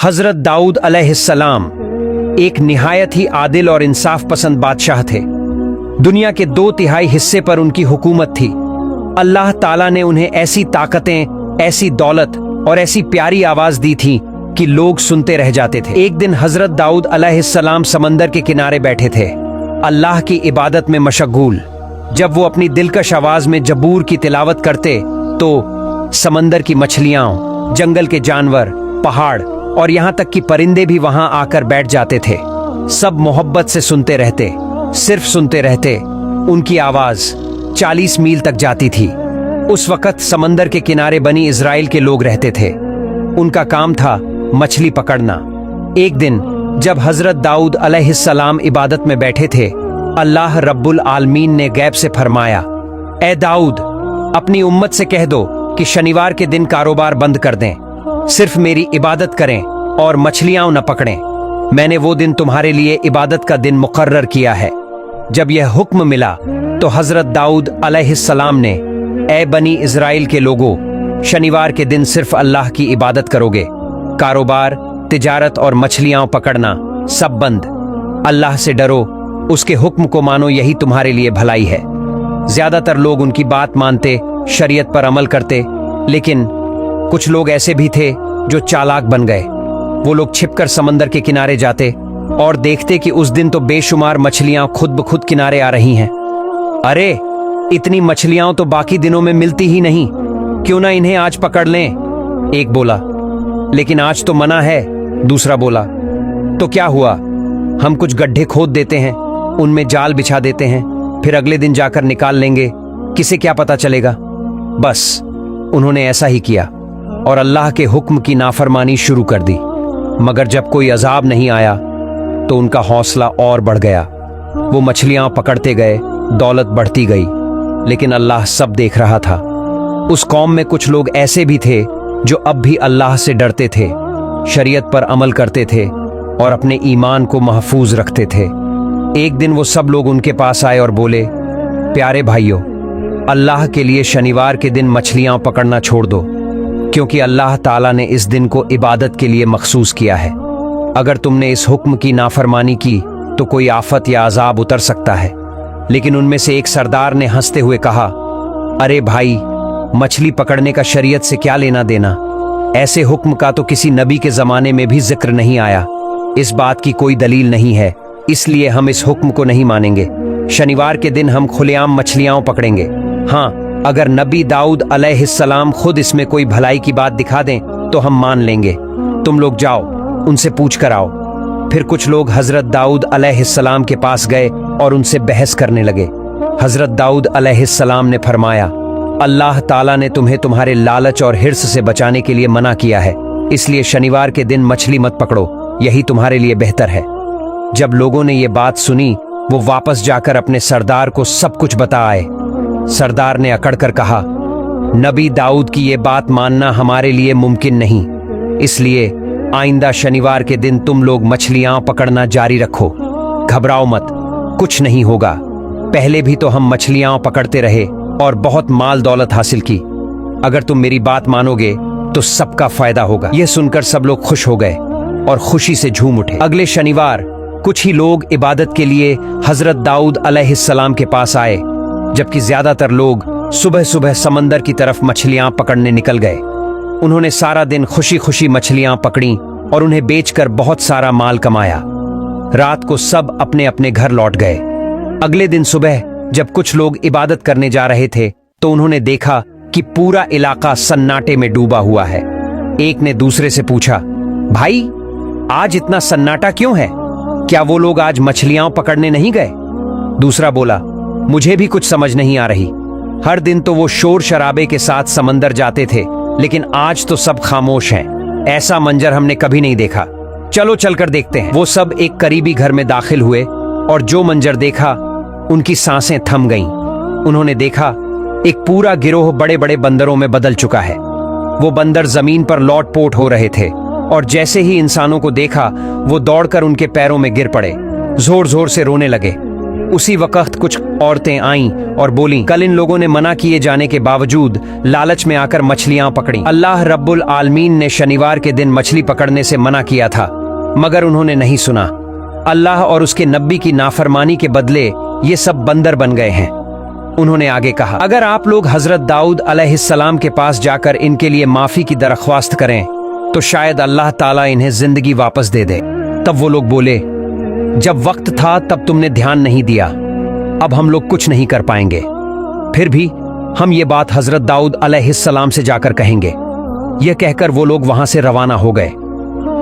हजरत दाऊद अलैहिस्सलाम एक निहायत ही आदिल और इंसाफ पसंद बादशाह थे। दुनिया के 2/3 हिस्से पर उनकी हुकूमत थी। अल्लाह ताला ने उन्हें ऐसी ताकतें, ऐसी दौलत और ऐसी प्यारी आवाज दी थी कि लोग सुनते रह जाते थे। एक दिन हजरत दाऊद अलैहिस्सलाम समंदर के किनारे बैठे थे, अल्लाह की इबादत में मशगूल। जब वो अपनी दिलकश आवाज में जबूर की तिलावत करते तो समंदर की मछलियां, जंगल के जानवर, पहाड़ और यहाँ तक कि परिंदे भी वहां आकर बैठ जाते थे। सब मोहब्बत से सुनते रहते, सिर्फ सुनते रहते। उनकी आवाज 40 मील तक जाती थी। उस वक्त समंदर के किनारे बनी इजराइल के लोग रहते थे। उनका काम था मछली पकड़ना। एक दिन जब हजरत दाऊद अलैहिस्सलाम इबादत में बैठे थे, अल्लाह रब्बुल आलमीन ने गैब से फरमाया, ए दाऊद, अपनी उम्मत से कह दो कि शनिवार के दिन कारोबार बंद कर दें, सिर्फ मेरी इबादत करें और मछलियां न पकड़ें। मैंने वो दिन तुम्हारे लिए इबादत का दिन मुकर्रर किया है। जब यह हुक्म मिला तो हजरत दाऊद अलैहिस्सलाम ने, ए बनी इजराइल के लोगों, शनिवार के दिन सिर्फ अल्लाह की इबादत करोगे। कारोबार, तिजारत और मछलियां पकड़ना सब बंद। अल्लाह से डरो, उसके हुक्म को मानो, यही तुम्हारे लिए भलाई है। ज्यादातर लोग उनकी बात मानते, शरीयत पर अमल करते, लेकिन कुछ लोग ऐसे भी थे जो चालाक बन गए। वो लोग छिपकर समंदर के किनारे जाते और देखते कि उस दिन तो बेशुमार मछलियां खुद ब खुद किनारे आ रही हैं। अरे, इतनी मछलियां तो बाकी दिनों में मिलती ही नहीं, क्यों ना इन्हें आज पकड़ लें। एक बोला, लेकिन आज तो मना है। दूसरा बोला, तो क्या हुआ, हम कुछ गड्ढे खोद देते हैं, उनमें जाल बिछा देते हैं, फिर अगले दिन जाकर निकाल लेंगे, किसे क्या पता चलेगा। बस उन्होंने ऐसा ही किया और अल्लाह के हुक्म की नाफरमानी शुरू कर दी। मगर जब कोई अजाब नहीं आया तो उनका हौसला और बढ़ गया। वो मछलियां पकड़ते गए, दौलत बढ़ती गई, लेकिन अल्लाह सब देख रहा था। उस कौम में कुछ लोग ऐसे भी थे जो अब भी अल्लाह से डरते थे, शरीयत पर अमल करते थे और अपने ईमान को महफूज रखते थे। एक दिन वो सब लोग उनके पास आए और बोले, प्यारे भाइयों, अल्लाह के लिए शनिवार के दिन मछलियां पकड़ना छोड़ दो, क्योंकि अल्लाह ताला ने इस दिन को इबादत के लिए मखसूस किया है। अगर तुमने इस हुक्म की नाफरमानी की तो कोई आफत या अजाब उतर सकता है। लेकिन उनमें से एक सरदार ने हंसते हुए कहा, अरे भाई, मछली पकड़ने का शरीयत से क्या लेना देना। ऐसे हुक्म का तो किसी नबी के जमाने में भी जिक्र नहीं आया। इस बात की कोई दलील नहीं है, इसलिए हम इस हुक्म को नहीं मानेंगे। शनिवार के दिन हम खुलेआम मछलियां पकड़ेंगे। हाँ, अगर नबी दाऊद अलैहिस्सलाम खुद इसमें कोई भलाई की बात दिखा दें तो हम मान लेंगे। तुम लोग जाओ, उनसे पूछ कर आओ। फिर कुछ लोग हजरत दाऊद अलैहिस्सलाम के पास गए और उनसे बहस करने लगे। हजरत दाऊद अलैहिस्सलाम ने फरमाया, अल्लाह ताला ने तुम्हें तुम्हारे लालच और हिर्स से बचाने के लिए मना किया है, इसलिए शनिवार के दिन मछली मत पकड़ो, यही तुम्हारे लिए बेहतर है। जब लोगों ने ये बात सुनी, वो वापस जाकर अपने सरदार को सब कुछ बता आए। सरदार ने अकड़ कर कहा, नबी दाऊद की ये बात मानना हमारे लिए मुमकिन नहीं, इसलिए आइंदा शनिवार के दिन तुम लोग मछलियां पकड़ना जारी रखो। घबराओ मत, कुछ नहीं होगा। पहले भी तो हम मछलियां पकड़ते रहे और बहुत माल दौलत हासिल की। अगर तुम मेरी बात मानोगे तो सबका फायदा होगा। यह सुनकर सब लोग खुश हो गए और खुशी से झूम उठे। अगले शनिवार कुछ ही लोग इबादत के लिए हजरत दाऊद अलैहिस्सलाम के पास आए, जबकि ज्यादातर लोग सुबह सुबह समंदर की तरफ मछलियां पकड़ने निकल गए। उन्होंने सारा दिन खुशी खुशी मछलियां पकड़ी और उन्हें बेचकर बहुत सारा माल कमाया। रात को सब अपने अपने घर लौट गए। अगले दिन सुबह जब कुछ लोग इबादत करने जा रहे थे तो उन्होंने देखा कि पूरा इलाका सन्नाटे में डूबा हुआ है। एक ने दूसरे से पूछा, भाई, आज इतना सन्नाटा क्यों है? क्या वो लोग आज मछलियां पकड़ने नहीं गए? दूसरा बोला, मुझे भी कुछ समझ नहीं आ रही। हर दिन तो वो शोर शराबे के साथ समंदर जाते थे, लेकिन आज तो सब खामोश हैं। ऐसा मंजर हमने कभी नहीं देखा। चलो चलकर देखते हैं। वो सब एक करीबी घर में दाखिल हुए और जो मंजर देखा, उनकी सांसें थम गईं। उन्होंने देखा एक पूरा गिरोह बड़े बड़े बंदरों में बदल चुका है। वो बंदर जमीन पर लौट-पोट हो रहे थे और जैसे ही इंसानों को देखा, वो दौड़कर उनके पैरों में गिर पड़े, जोर जोर से रोने लगे। उसी वक्त कुछ औरतें आईं और बोलीं, कल इन लोगों ने मना किए जाने के बावजूद लालच में आकर मछलियां पकड़ी। अल्लाह रब्बुल आलमीन ने शनिवार के दिन मछली पकड़ने से मना किया था, मगर उन्होंने नहीं सुना। अल्लाह और उसके नबी की नाफरमानी के बदले ये सब बंदर बन गए हैं। उन्होंने आगे कहा, अगर आप लोग हजरत दाऊद अलैहिस्सलाम के पास जाकर इनके लिए माफी की दरख्वास्त करें तो शायद अल्लाह ताला इन्हें जिंदगी वापस दे दे। तब वो लोग बोले, जब वक्त था तब तुमने ध्यान नहीं दिया, अब हम लोग कुछ नहीं कर पाएंगे। फिर भी हम ये बात हजरत दाऊद अलैहिस्सलाम से जाकर कहेंगे। यह कहकर वो लोग वहां से रवाना हो गए।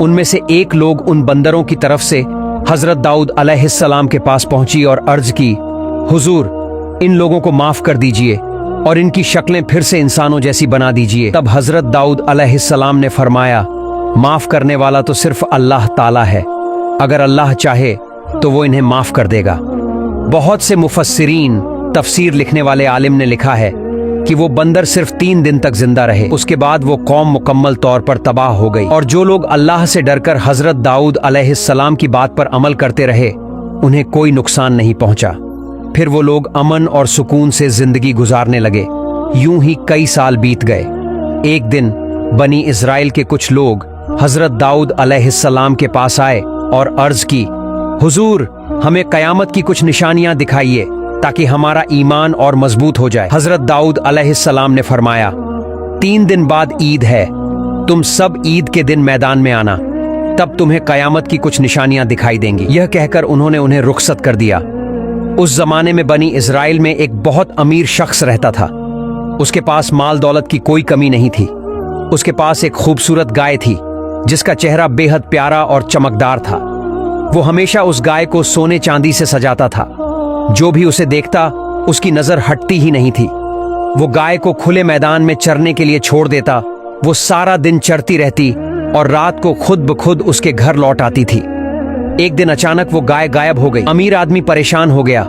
उनमें से एक लोग उन बंदरों की तरफ से हजरत दाऊद अलैहिस्सलाम के पास पहुंची और अर्ज की, हुजूर, इन लोगों को माफ कर दीजिए और इनकी शक्लें फिर से इंसानों जैसी बना दीजिए। तब हजरत दाऊद अलैहिस्सलाम ने फरमाया, माफ करने वाला तो सिर्फ अल्लाह ताला है, अगर अल्लाह चाहे तो वो इन्हें माफ कर देगा। बहुत से मुफस्सिरीन तफसीर लिखने वाले आलिम ने लिखा है कि वो बंदर सिर्फ 3 दिन तक जिंदा रहे, उसके बाद वो कौम मुकम्मल तौर पर तबाह हो गई। और जो लोग अल्लाह से डरकर हजरत दाऊद अलैहिस्सलाम की बात पर अमल करते रहे, उन्हें कोई नुकसान नहीं पहुंचा। फिर वो लोग अमन और सुकून से जिंदगी गुजारने लगे। यूं ही कई साल बीत गए। एक दिन बनी इस्राइल के कुछ लोग हजरत दाऊद अलैहिस्सलाम के पास आए और अर्ज की, हुजूर, हमें कयामत की कुछ निशानियां दिखाइए ताकि हमारा ईमान और मजबूत हो जाए। हजरत दाऊद अलैहिस्सलाम ने फरमाया, 3 दिन बाद ईद है, तुम सब ईद के दिन मैदान में आना, तब तुम्हें कयामत की कुछ निशानियां दिखाई देंगी। यह कहकर उन्होंने उन्हें रुखसत कर दिया। उस जमाने में बनी इस्राइल में एक बहुत अमीर शख्स रहता था। उसके पास माल दौलत की कोई कमी नहीं थी। उसके पास एक खूबसूरत गाय थी जिसका चेहरा बेहद प्यारा और चमकदार था। वो हमेशा उस गाय को सोने चांदी से सजाता था। जो भी उसे देखता उसकी नजर हटती ही नहीं थी। वो गाय को खुले मैदान में चरने के लिए छोड़ देता। वो सारा दिन चरती रहती और रात को खुद ब खुद उसके घर लौट आती थी। एक दिन अचानक वो गाय गायब हो गई। अमीर आदमी परेशान हो गया।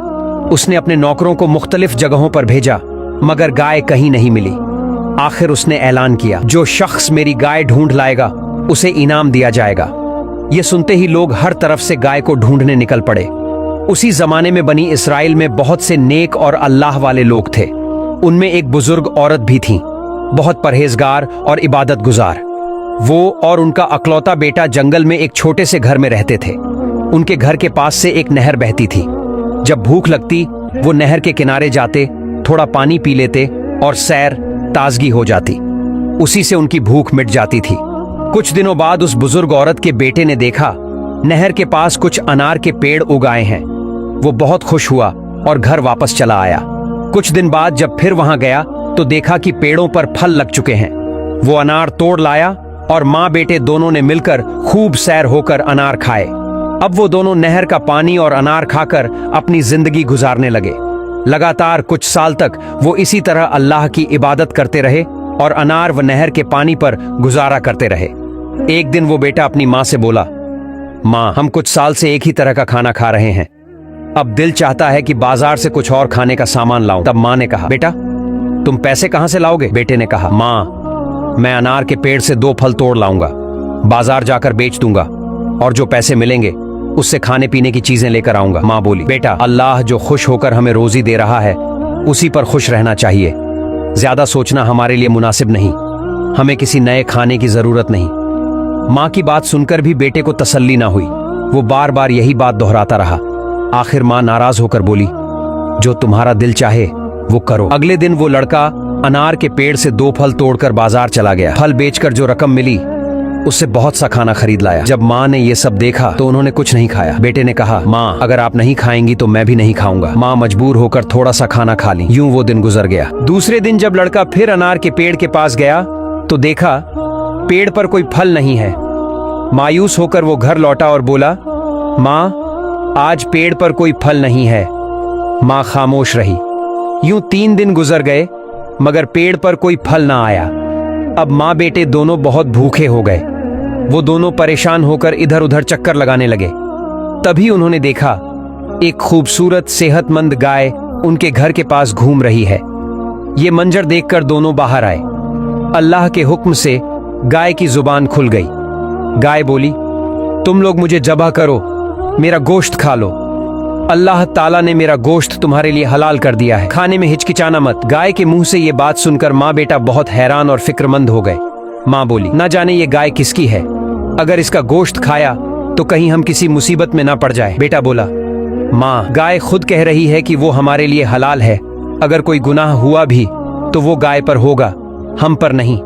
उसने अपने नौकरों को मुख्तलिफ जगहों पर भेजा, मगर गाय कहीं नहीं मिली। आखिर उसने ऐलान किया, जो शख्स मेरी गाय ढूंढ लाएगा उसे इनाम दिया जाएगा। ये सुनते ही लोग हर तरफ से गाय को ढूंढने निकल पड़े। उसी जमाने में बनी इस्राइल में बहुत से नेक और अल्लाह वाले लोग थे। उनमें एक बुजुर्ग औरत भी थी, बहुत परहेजगार और इबादत गुजार। वो और उनका अकलौता बेटा जंगल में एक छोटे से घर में रहते थे। उनके घर के पास से एक नहर बहती थी। जब भूख लगती वो नहर के किनारे जाते, थोड़ा पानी पी लेते और सैर ताजगी हो जाती। उसी से उनकी भूख मिट जाती थी। कुछ दिनों बाद उस बुजुर्ग औरत के बेटे ने देखा नहर के पास कुछ अनार के पेड़ उगाए हैं। वो बहुत खुश हुआ और घर वापस चला आया। कुछ दिन बाद जब फिर वहां गया तो देखा कि पेड़ों पर फल लग चुके हैं। वो अनार तोड़ लाया और माँ बेटे दोनों ने मिलकर खूब सैर होकर अनार खाए। अब वो दोनों नहर का पानी और अनार खाकर अपनी जिंदगी गुजारने लगे। लगातार कुछ साल तक वो इसी तरह अल्लाह की इबादत करते रहे और अनार व नहर के पानी पर गुजारा करते रहे। एक दिन वो बेटा अपनी माँ से बोला, माँ, हम कुछ साल से एक ही तरह का खाना खा रहे हैं। अब दिल चाहता है कि बाजार से कुछ और खाने का सामान लाऊं। तब माँ ने कहा, बेटा, तुम पैसे कहाँ से लाओगे? बेटे ने कहा, माँ, मैं अनार के पेड़ से 2 फल तोड़ लाऊंगा, बाजार जाकर बेच दूंगा और जो पैसे मिलेंगे उससे खाने पीने की चीजें लेकर आऊंगा। माँ बोली, बेटा, अल्लाह जो खुश होकर हमें रोजी दे रहा है उसी पर खुश रहना चाहिए। ज्यादा सोचना हमारे लिए मुनासिब नहीं। हमें किसी नए खाने की जरूरत नहीं। माँ की बात सुनकर भी बेटे को तसल्ली ना हुई। वो बार बार यही बात दोहराता रहा। आखिर माँ नाराज होकर बोली, जो तुम्हारा दिल चाहे वो करो। अगले दिन वो लड़का अनार के पेड़ से 2 फल तोड़कर बाजार चला गया। फल बेचकर जो रकम मिली उससे बहुत सा खाना खरीद लाया। जब माँ ने ये सब देखा तो उन्होंने कुछ नहीं खाया। बेटे ने कहा, माँ, अगर आप नहीं खाएंगी तो मैं भी नहीं खाऊंगा। माँ मजबूर होकर थोड़ा सा खाना खा ली। यूं वो दिन गुजर गया। दूसरे दिन जब लड़का फिर अनार के पेड़ के पास गया तो देखा पेड़ पर कोई फल नहीं है। मायूस होकर वो घर लौटा और बोला, माँ, आज पेड़ पर कोई फल नहीं है। माँ खामोश रही। यूं 3 दिन गुजर गए मगर पेड़ पर कोई फल ना आया। अब माँ बेटे दोनों बहुत भूखे हो गए। वो दोनों परेशान होकर इधर उधर चक्कर लगाने लगे। तभी उन्होंने देखा एक खूबसूरत सेहतमंद गाय उनके घर के पास घूम रही है। ये मंजर देखकर दोनों बाहर आए। अल्लाह के हुक्म से गाय की जुबान खुल गई। गाय बोली, तुम लोग मुझे ज़बह करो, मेरा गोश्त खा लो। अल्लाह ताला ने मेरा गोश्त तुम्हारे लिए हलाल कर दिया है, खाने में हिचकिचाना मत। गाय के मुंह से ये बात सुनकर माँ बेटा बहुत हैरान और फिक्रमंद हो गए। माँ बोली, ना जाने ये गाय किसकी है, अगर इसका गोश्त खाया तो कहीं हम किसी मुसीबत में ना पड़ जाए। बेटा बोला, माँ गाय खुद कह रही है कि वो हमारे लिए हलाल है, अगर कोई गुनाह हुआ भी तो वो गाय पर होगा, हम पर नहीं।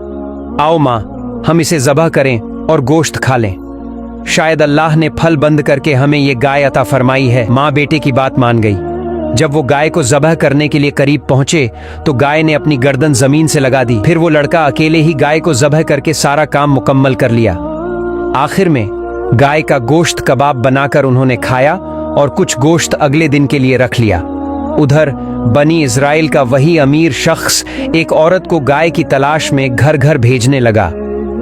आओ माँ, हम इसे ज़बह करें और गोश्त खा लें, शायद अल्लाह ने फल बंद करके हमें ये गाय अता फरमाई है। माँ बेटे की बात मान गई। जब वो गाय को ज़बह करने के लिए करीब पहुंचे तो गाय ने अपनी गर्दन जमीन से लगा दी। फिर वो लड़का अकेले ही गाय को ज़बह करके सारा काम मुकम्मल कर लिया। आखिर में गाय का गोश्त कबाब बनाकर उन्होंने खाया और कुछ गोश्त अगले दिन के लिए रख लिया। उधर बनी इज़राइल का वही अमीर शख्स एक औरत को गाय की तलाश में घर घर भेजने लगा।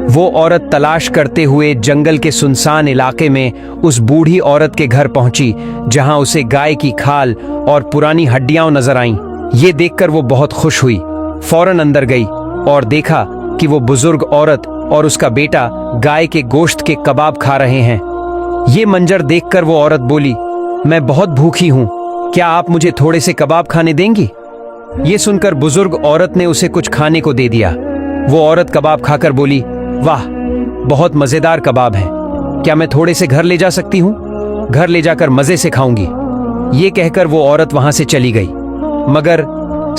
वो औरत तलाश करते हुए जंगल के सुनसान इलाके में उस बूढ़ी औरत के घर पहुंची, जहां उसे गाय की खाल और पुरानी हड्डियां नजर आईं। ये देखकर वो बहुत खुश हुई, फौरन अंदर गई और देखा कि वो बुजुर्ग औरत और उसका बेटा गाय के गोश्त के कबाब खा रहे हैं। ये मंजर देखकर वो औरत बोली, मैं बहुत भूखी हूँ, क्या आप मुझे थोड़े से कबाब खाने देंगी? ये सुनकर बुजुर्ग औरत ने उसे कुछ खाने को दे दिया। वो औरत कबाब खाकर बोली, वाह, बहुत मजेदार कबाब है, क्या मैं थोड़े से घर ले जा सकती हूँ? घर ले जाकर मजे से खाऊंगी। ये कहकर वो औरत वहां से चली गई, मगर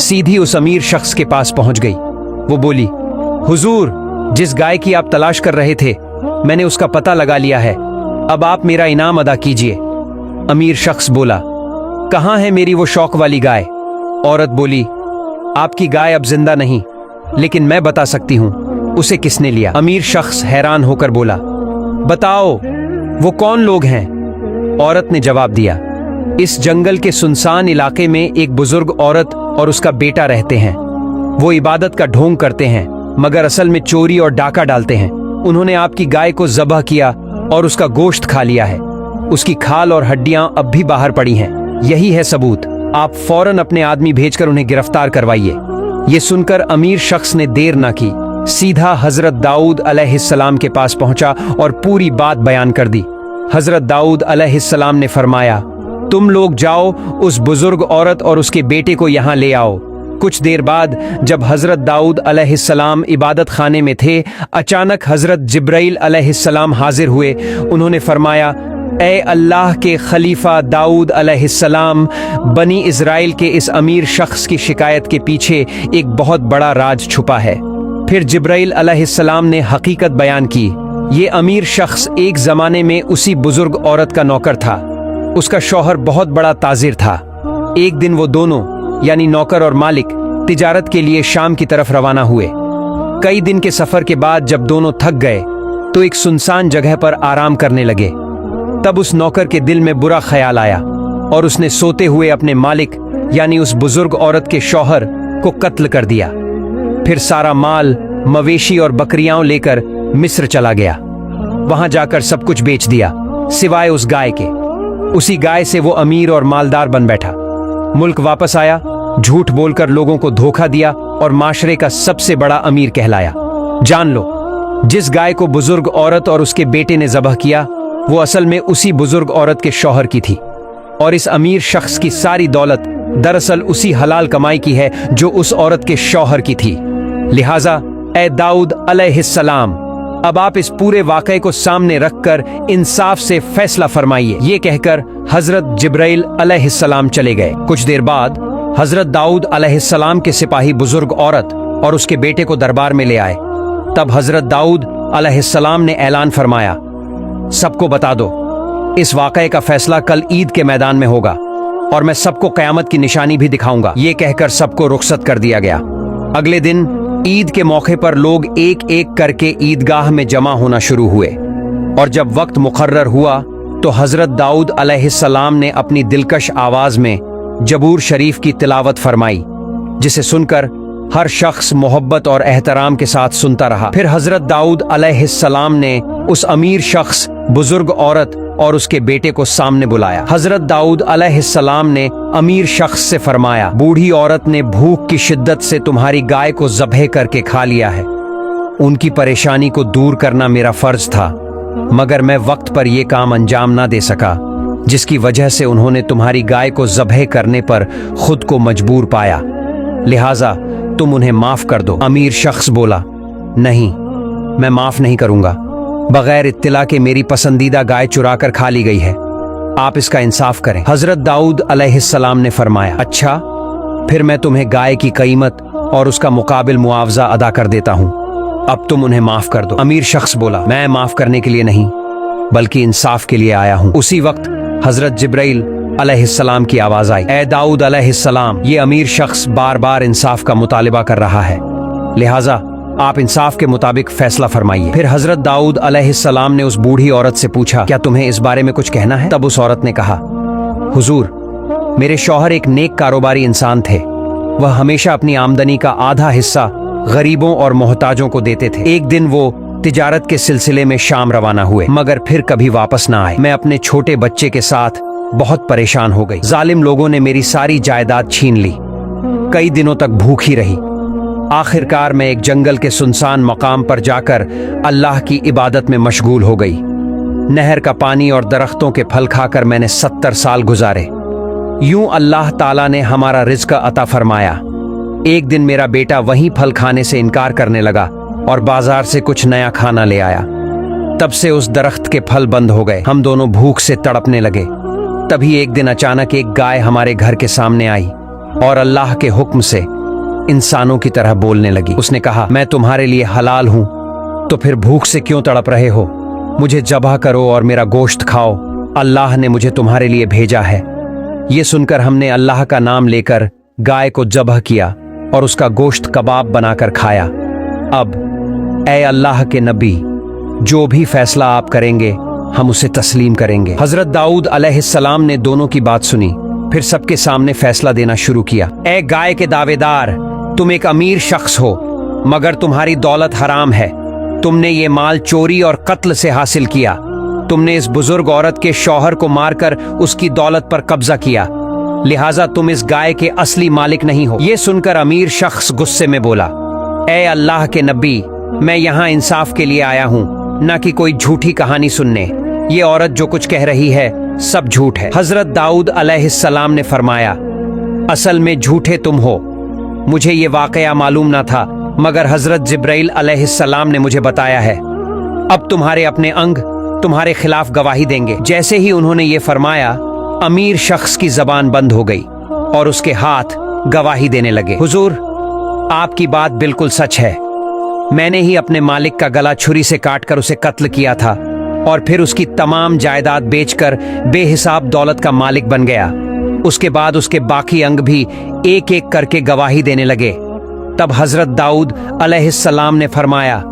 सीधी उस अमीर शख्स के पास पहुंच गई। वो बोली, हुजूर, जिस गाय की आप तलाश कर रहे थे मैंने उसका पता लगा लिया है, अब आप मेरा इनाम अदा कीजिए। अमीर शख्स बोला, कहाँ है मेरी वो शौक वाली गाय? औरत बोली, आपकी गाय अब जिंदा नहीं, लेकिन मैं बता सकती हूँ उसे किसने लिया। अमीर शख्स हैरान होकर बोला, बताओ वो कौन लोग हैं? औरत ने जवाब दिया, इस जंगल के सुनसान इलाके में एक बुजुर्ग औरत और उसका बेटा रहते हैं। वो इबादत का ढोंग करते हैं, मगर असल में चोरी और डाका डालते हैं। उन्होंने आपकी गाय को ज़बह किया और उसका गोश्त खा लिया है। उसकी खाल और हड्डियां अब भी बाहर पड़ी हैं। यही है सबूत, आप फौरन अपने आदमी भेजकर उन्हें गिरफ्तार करवाइए। ये सुनकर अमीर शख्स ने देर ना की, सीधा हजरत दाऊद अलैहिस्सलाम के पास पहुंचा और पूरी बात बयान कर दी। हजरत दाऊद अलैहिस्सलाम ने फरमाया, तुम लोग जाओ, उस बुजुर्ग औरत और उसके बेटे को यहाँ ले आओ। कुछ देर बाद जब हजरत दाऊद अलैहिस्सलाम इबादत खाने में थे, अचानक हजरत जिब्राइल अलैहिस्सलाम हाजिर हुए। उन्होंने फरमाया, ए अल्लाह के खलीफा दाऊद अलैहिस्सलाम, बनी इज़राइल के इस अमीर शख्स की शिकायत के पीछे एक बहुत बड़ा राज छुपा है। फिर जिब्राइल अलैहिस्सलाम ने हकीकत बयान की। ये अमीर शख्स एक जमाने में उसी बुजुर्ग औरत का नौकर था। उसका शौहर बहुत बड़ा ताजिर था। एक दिन वो दोनों यानी नौकर और मालिक तिजारत के लिए शाम की तरफ रवाना हुए। कई दिन के सफर के बाद जब दोनों थक गए तो एक सुनसान जगह पर आराम करने लगे। तब उस नौकर के दिल में बुरा ख्याल आया और उसने सोते हुए अपने मालिक यानी उस बुजुर्ग औरत के शौहर को कत्ल कर दिया। फिर सारा माल, मवेशी और बकरियां लेकर मिस्र चला गया। वहां जाकर सब कुछ बेच दिया सिवाय उस गाय के। उसी गाय से वो अमीर और मालदार बन बैठा। मुल्क वापस आया, झूठ बोलकर लोगों को धोखा दिया और माशरे का सबसे बड़ा अमीर कहलाया। जान लो, जिस गाय को बुजुर्ग औरत और उसके बेटे ने ज़बह किया वो असल में उसी बुजुर्ग औरत के शौहर की थी, और इस अमीर शख्स की सारी दौलत दरअसल उसी हलाल कमाई की है जो उस औरत के शौहर की थी। लिहाजा ए दाऊद अलैहिस्सलाम, अब आप इस पूरे वाक़े को सामने रखकर इंसाफ से फैसला फरमाइए। ये कहकर हजरत जिब्राइल अलैहिस्सलाम चले गए। कुछ देर बाद हजरत दाऊद अलैहिस्सलाम के सिपाही बुजुर्ग औरत और उसके बेटे को दरबार में ले आए। तब हजरत दाऊद अलैहिस्सलाम ने ऐलान फरमाया, सबको बता दो, इस वाक़े का फैसला कल ईद के मैदान में होगा और मैं सबको क़यामत की निशानी भी दिखाऊंगा। ये कहकर सबको रुखसत कर दिया गया। अगले दिन ईद के मौके पर लोग एक एक करके ईदगाह में जमा होना शुरू हुए, और जब वक्त मुकर्रर हुआ तो हजरत दाऊद अलैहिस्सलाम ने अपनी दिलकश आवाज में जबूर शरीफ की तिलावत फरमाई, जिसे सुनकर हर शख्स मोहब्बत और एहतराम के साथ सुनता रहा। फिर हजरत दाऊद अलैहिस्सलाम ने उस अमीर शख्स, बुजुर्ग औरत और उसके बेटे को सामने बुलाया। हजरत दाऊद अलैहिस्सलाम ने अमीर शख्स से फरमाया, बूढ़ी औरत ने भूख की शिद्दत से तुम्हारी गाय को ज़बह करके खा लिया है। उनकी परेशानी को दूर करना मेरा फर्ज था, मगर मैं वक्त पर यह काम अंजाम ना दे सका। जिसकी वजह से उन्होंने तुम्हारी गाय को ज़ब्ह करने पर खुद को मजबूर पाया, लिहाजा तुम उन्हें माफ कर दो। अमीर शख्स बोला, नहीं, मैं माफ नहीं करूंगा। बगैर इत्तिला के मेरी पसंदीदा गाय चुरा कर खा ली गई है, आप इसका इंसाफ करें। हजरत दाऊद अलैहिस्सलाम ने फरमाया, अच्छा, फिर मैं तुम्हें गाय की कीमत और उसका मुकाबिल मुआवजा अदा कर देता हूं, अब तुम उन्हें माफ कर दो। अमीर शख्स बोला, मैं माफ करने के लिए नहीं बल्कि इंसाफ के लिए आया हूं। उसी वक्त हजरत जिब्राइल अलैहिस्सलाम की आवाज आई, ए दाऊद अलैहिस्सलाम, ये अमीर शख्स बार बार इंसाफ का मुतालिबा कर रहा है, लिहाजा आप इंसाफ के मुताबिक फैसला फरमाइए। फिर हजरत दाऊद अलैहिस्सलाम ने उस बूढ़ी औरत से पूछा, क्या तुम्हें इस बारे में कुछ कहना है? तब उस औरत ने कहा, हुजूर, मेरे शौहर एक नेक कारोबारी इंसान थे, वह हमेशा अपनी आमदनी का आधा हिस्सा गरीबों और मोहताजों को देते थे। एक दिन वो तिजारत के सिलसिले में शाम रवाना हुए, मगर फिर कभी वापस ना आए। मैं अपने छोटे बच्चे के साथ बहुत परेशान हो गई। जालिम लोगों ने मेरी सारी जायदाद छीन ली, कई दिनों तक भूखी रही। आखिरकार मैं एक जंगल के सुनसान मकाम पर जाकर अल्लाह की इबादत में मशगूल हो गई। नहर का पानी और दरख्तों के फल खाकर मैंने 70 साल गुजारे। यूं अल्लाह ताला ने हमारा रिज़्क़ अता फरमाया। एक दिन मेरा बेटा वहीं फल खाने से इनकार करने लगा और बाजार से कुछ नया खाना ले आया। तब से उस दरख्त के फल बंद हो गए। हम दोनों भूख से तड़पने लगे। तभी एक दिन अचानक एक गाय हमारे घर के सामने आई और अल्लाह के हुक्म से इंसानों की तरह बोलने लगी। उसने कहा, मैं तुम्हारे लिए हलाल हूं, तो फिर भूख से क्यों तड़प रहे हो? मुझे ज़ब्ह करो और मेरा गोश्त खाओ, अल्लाह ने मुझे तुम्हारे लिए भेजा है। ये सुनकर हमने अल्लाह का नाम लेकर गाय को ज़ब्ह किया और उसका गोश्त कबाब बनाकर खाया। अब ऐ अल्लाह के नबी, जो भी फैसला आप करेंगे हम उसे तस्लीम करेंगे। हजरत दाऊद अलैहिस्सलाम ने दोनों की बात सुनी, फिर सबके सामने फैसला देना शुरू किया। ऐ गाय के दावेदार, तुम एक अमीर शख्स हो, मगर तुम्हारी दौलत हराम है। तुमने ये माल चोरी और कत्ल से हासिल किया। तुमने इस बुजुर्ग औरत के शौहर को मारकर उसकी दौलत पर कब्जा किया, लिहाजा तुम इस गाय के असली मालिक नहीं हो। ये सुनकर अमीर शख्स गुस्से में बोला, ऐ अल्लाह के नबी, मैं यहाँ इंसाफ के लिए आया हूँ, न कि कोई झूठी कहानी सुनने। ये औरत जो कुछ कह रही है सब झूठ है। हजरत दाऊद अलैहिस्सलाम ने फरमाया, असल में झूठे तुम हो। मुझे ये वाकया मालूम ना था, मगर हजरत जिब्राइल अलैहिस्सलाम ने मुझे बताया है। अब तुम्हारे अपने अंग तुम्हारे खिलाफ गवाही देंगे। जैसे ही उन्होंने ये फरमाया, अमीर शख्स की जबान बंद हो गई और उसके हाथ गवाही देने लगे। हुजूर, आपकी बात बिल्कुल सच है। मैंने ही अपने मालिक का गला छुरी से काटकर उसे कत्ल किया था और फिर उसकी तमाम जायदाद बेचकर बेहिसाब दौलत का मालिक बन गया। उसके बाद उसके बाकी अंग भी एक एक करके गवाही देने लगे। तब हजरत दाऊद अलैहिस्सलाम ने फरमाया,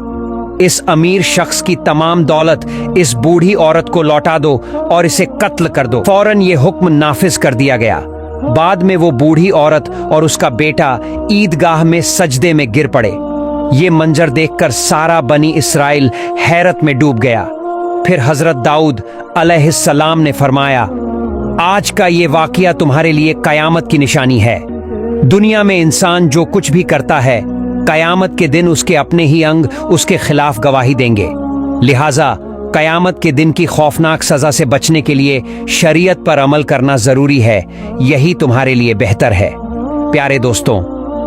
इस अमीर शख्स की तमाम दौलत इस बूढ़ी औरत को लौटा दो और इसे कत्ल कर दो। फौरन ये हुक्म नाफिज कर दिया गया। बाद में वो बूढ़ी औरत और उसका बेटा ईदगाह में सजदे में गिर पड़े। ये मंजर देखकर सारा बनी इसराइल हैरत में डूब गया। फिर हजरत दाऊद अलैहिस्सलाम ने फरमाया, आज का ये वाकया तुम्हारे लिए कयामत की निशानी है। दुनिया में इंसान जो कुछ भी करता है, कयामत के दिन उसके अपने ही अंग उसके खिलाफ गवाही देंगे। लिहाजा कयामत के दिन की खौफनाक सजा से बचने के लिए शरीयत पर अमल करना जरूरी है। यही तुम्हारे लिए बेहतर है। प्यारे दोस्तों,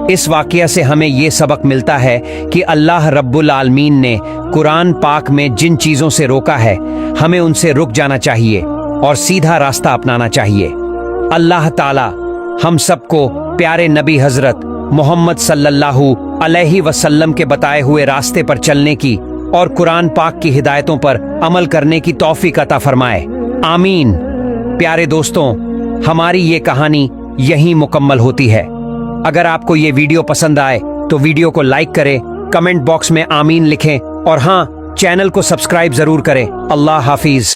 इस वाकया से हमें ये सबक मिलता है कि अल्लाह रब्बुल आलमीन ने कुरान पाक में जिन चीज़ों से रोका है, हमें उनसे रुक जाना चाहिए और सीधा रास्ता अपनाना चाहिए। अल्लाह ताला हम सबको प्यारे नबी हजरत मोहम्मद सल्लल्लाहु अलैहि वसल्लम के बताए हुए रास्ते पर चलने की और कुरान पाक की हिदायतों पर अमल करने की तौफीक अता फरमाए। आमीन। प्यारे दोस्तों, हमारी ये कहानी यहीं मुकम्मल होती है। अगर आपको ये वीडियो पसंद आए तो वीडियो को लाइक करें, कमेंट बॉक्स में आमीन लिखें और हाँ, चैनल को सब्सक्राइब जरूर करें। अल्लाह हाफिज।